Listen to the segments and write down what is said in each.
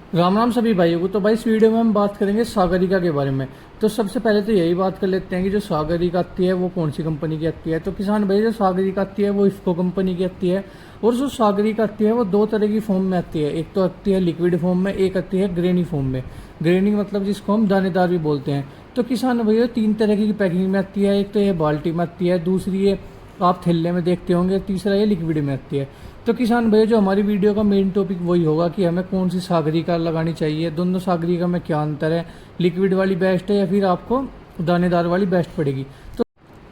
राम राम सभी भाइयों को। तो भाई इस वीडियो में हम बात करेंगे सागरिका के बारे में। तो सबसे पहले तो यही बात कर लेते हैं कि जो सागरिका आती है वो कौन सी कंपनी की आती है। तो किसान भाई जो सागरिका आती है वो इफ्को कंपनी की आती है। और जो सागरिका आती है वो दो तरह की फॉर्म में आती है। एक तो आती है लिक्विड फॉर्म में, एक आती है ग्रेनी फॉर्म में। ग्रेनी मतलब जिसको हम दानेदार भी बोलते हैं। तो किसान भैया तीन तरह की पैकिंग में आती है। एक तो ये बाल्टी में आती है, दूसरी ये आप थैले में देखते होंगे, तीसरा ये लिक्विड में आती है। तो किसान भैया जो हमारी वीडियो का मेन टॉपिक वही होगा कि हमें कौन सी सागरिका लगानी चाहिए, दोनों सागरिका में क्या अंतर है, लिक्विड वाली बेस्ट है या फिर आपको दानेदार वाली बेस्ट पड़ेगी।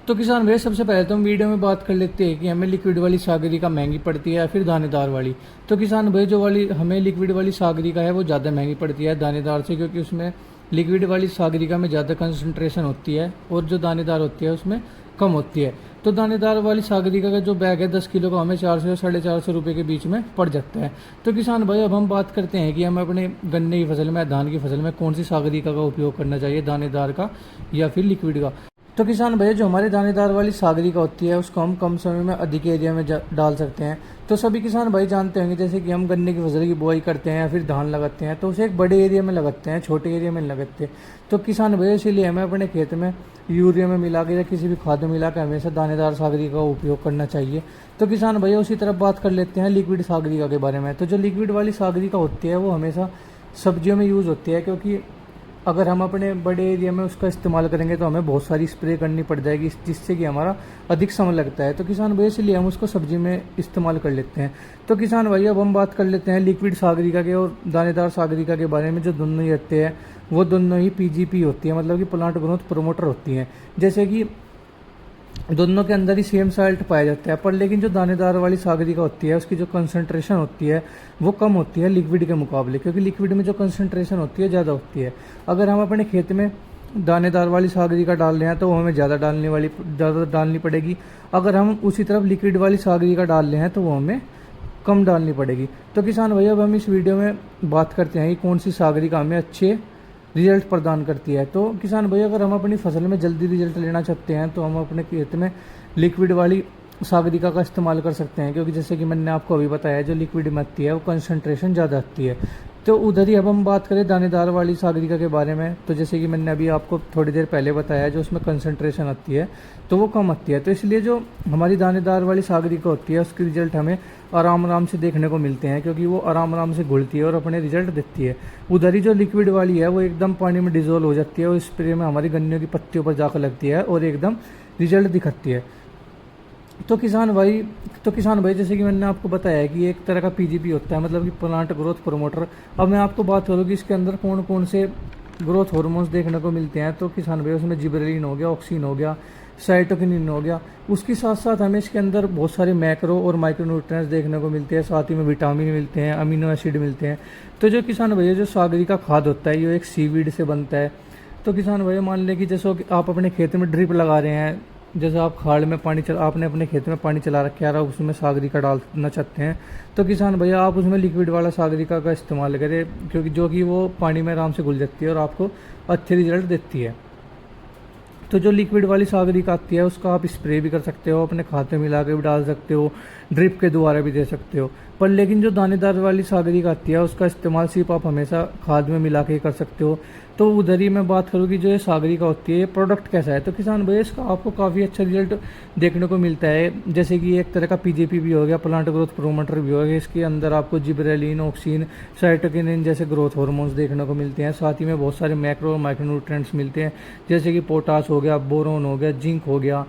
तो किसान भैया सबसे पहले तो हम वीडियो में बात कर लेते हैं कि हमें लिक्विड वाली सागरिका महंगी पड़ती है या फिर दानेदार वाली। तो किसान भैया जो वाली हमें लिक्विड वाली सागरिका है वो ज़्यादा महंगी पड़ती है दानेदार से, क्योंकि उसमें लिक्विड वाली सागरिका में ज़्यादा कंसंट्रेशन होती है और जो दानेदार होती है उसमें कम होती है। तो दानेदार वाली सागरिका का जो बैग है 10 किलो का हमें 400 से 450 रुपये के बीच में पड़ जाता है। तो किसान भाई अब हम बात करते हैं कि हमें अपने गन्ने की फसल में, धान की फसल में कौन सी सागरिका का उपयोग करना चाहिए, दानेदार का या फिर लिक्विड का। तो किसान भैया जो हमारे दानेदार वाली सागरिका होती है उसको हम कम समय में अधिक एरिया में डाल सकते हैं। तो सभी किसान भाई जानते होंगे जैसे कि हम गन्ने की फसल की बुआई करते हैं या फिर धान लगाते हैं तो उसे एक बड़े एरिया में लगाते हैं, छोटे एरिया में नहीं लगाते। तो किसान भैया इसीलिए हमें अपने खेत में यूरिया में मिला के या किसी भी खाद में मिला के हमेशा दानेदार सागरिका का उपयोग करना चाहिए। तो किसान भैया उसी तरफ बात कर लेते हैं लिक्विड सागरिका के बारे में। तो जो लिक्विड वाली सागरिका होती है वो हमेशा सब्जियों में यूज़ होती है, क्योंकि अगर हम अपने बड़े एरिया में उसका इस्तेमाल करेंगे तो हमें बहुत सारी स्प्रे करनी पड़ जाएगी, जिससे कि हमारा अधिक समय लगता है। तो किसान भाई इसलिए हम उसको सब्जी में इस्तेमाल कर लेते हैं। तो किसान भाई अब हम बात कर लेते हैं लिक्विड सागरिका के और दानेदार सागरिका के बारे में। जो दोनों ही रहते हैं वो दोनों ही पीजीपी होती है, मतलब कि प्लांट ग्रोथ प्रोमोटर होती हैं। जैसे कि दोनों के अंदर ही सेम साल्ट पाया जाता है, पर लेकिन जो दानेदार वाली सागरिका होती है उसकी जो कंसंट्रेशन होती है वो कम होती है लिक्विड के मुकाबले, क्योंकि लिक्विड में जो कंसंट्रेशन होती है ज़्यादा होती है। अगर हम अपने खेत में दानेदार वाली सागरिका डाल रहे हैं तो वो हमें ज़्यादा डालनी पड़ेगी। अगर हम उसी तरफ लिक्विड वाली सागरिका डाल रहे हैं तो वो हमें कम डालनी पड़ेगी। तो किसान भैया अब हम इस वीडियो में बात करते हैं कि कौन सी सागरिका हमें अच्छे रिजल्ट प्रदान करती है। तो किसान भैया अगर हम अपनी फसल में जल्दी रिजल्ट लेना चाहते हैं तो हम अपने खेत में लिक्विड वाली सागरिका का इस्तेमाल कर सकते हैं, क्योंकि जैसे कि मैंने आपको अभी बताया जो लिक्विड में आती है वो कंसंट्रेशन ज़्यादा आती है। तो उधर ही अब हम बात करें दानेदार वाली सागरिका के बारे में, तो जैसे कि मैंने अभी आपको थोड़ी देर पहले बताया जो उसमें कंसंट्रेशन आती है तो वो कम आती है। तो इसलिए जो हमारी दानेदार वाली सागरिका होती है उसके रिजल्ट हमें आराम आराम से देखने को मिलते हैं, क्योंकि वो आराम आराम से घुलती है और अपने रिजल्ट देती है। उधर ही जो लिक्विड वाली है वो एकदम पानी में डिजोल्व हो जाती है और स्प्रे में हमारी गन्नियों की पत्तियों पर जाकर लगती है और एकदम रिजल्ट दिखाती है। तो किसान भाई जैसे कि मैंने आपको बताया है कि एक तरह का पीजीपी होता है, मतलब कि प्लांट ग्रोथ प्रोमोटर। अब मैं आपको बात करूँ कि इसके अंदर कौन कौन से ग्रोथ हार्मोन्स देखने को मिलते हैं। तो किसान भाई उसमें जिबरेलिन हो गया, ऑक्सीन हो गया, साइटोकिनिन हो गया। उसके साथ साथ हमें इसके अंदर बहुत सारे मैक्रो और माइक्रो न्यूट्रिएंट्स देखने को मिलते हैं, साथ ही में विटामिन मिलते हैं, अमीनो एसिड मिलते हैं। तो जो किसान भैया जो सागरिका खाद होता है ये एक सीवीड से बनता है। तो किसान भैया मान लें कि जैसे आप अपने खेत में ड्रिप लगा रहे हैं, जैसे आप खाड़ में आपने अपने खेत में पानी चला रखा है और उसमें सागरिका डालना चाहते हैं तो किसान भैया आप उसमें लिक्विड वाला सागरिका का इस्तेमाल करें, क्योंकि जो कि वो पानी में आराम से घुल जाती है और आपको अच्छे रिजल्ट देती है। तो जो लिक्विड वाली सागरिका आती है उसका आप स्प्रे भी कर सकते हो, अपने खाद में मिला के भी डाल सकते हो, ड्रिप के द्वारा भी दे सकते हो। पर लेकिन जो दानेदार वाली सागरिका आती है उसका इस्तेमाल सिर्फ आप हमेशा खाद में मिला के कर सकते हो। तो उधर ही मैं बात करूँ कि जो ये सागरिका होती है ये प्रोडक्ट कैसा है। तो किसान भैया इसका आपको काफ़ी अच्छा रिजल्ट देखने को मिलता है। जैसे कि एक तरह का पीजीपी भी हो गया, प्लांट ग्रोथ प्रोमोटर भी हो गया। इसके अंदर आपको जिबरेलिन, ऑक्सीन, साइटोकिनिन जैसे ग्रोथ हार्मोन्स देखने को मिलते हैं। साथ ही में बहुत सारे मैक्रो और माइक्रो न्यूट्रिएंट्स मिलते हैं, जैसे कि पोटास हो गया, बोरोन हो गया, जिंक हो गया,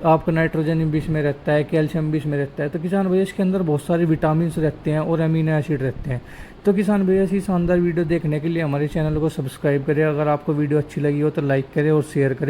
आपका नाइट्रोजन भी इसमें रहता है, कैल्शियम भी इसमें रहता है। तो किसान भैया इसके अंदर बहुत सारे विटामिन रहते हैं और अमीनो एसिड रहते हैं। तो किसान भैया ऐसी शानदार वीडियो देखने के लिए हमारे चैनल को सब्सक्राइब करें। अगर आपको वीडियो अच्छी लगी हो तो लाइक करें और शेयर करें।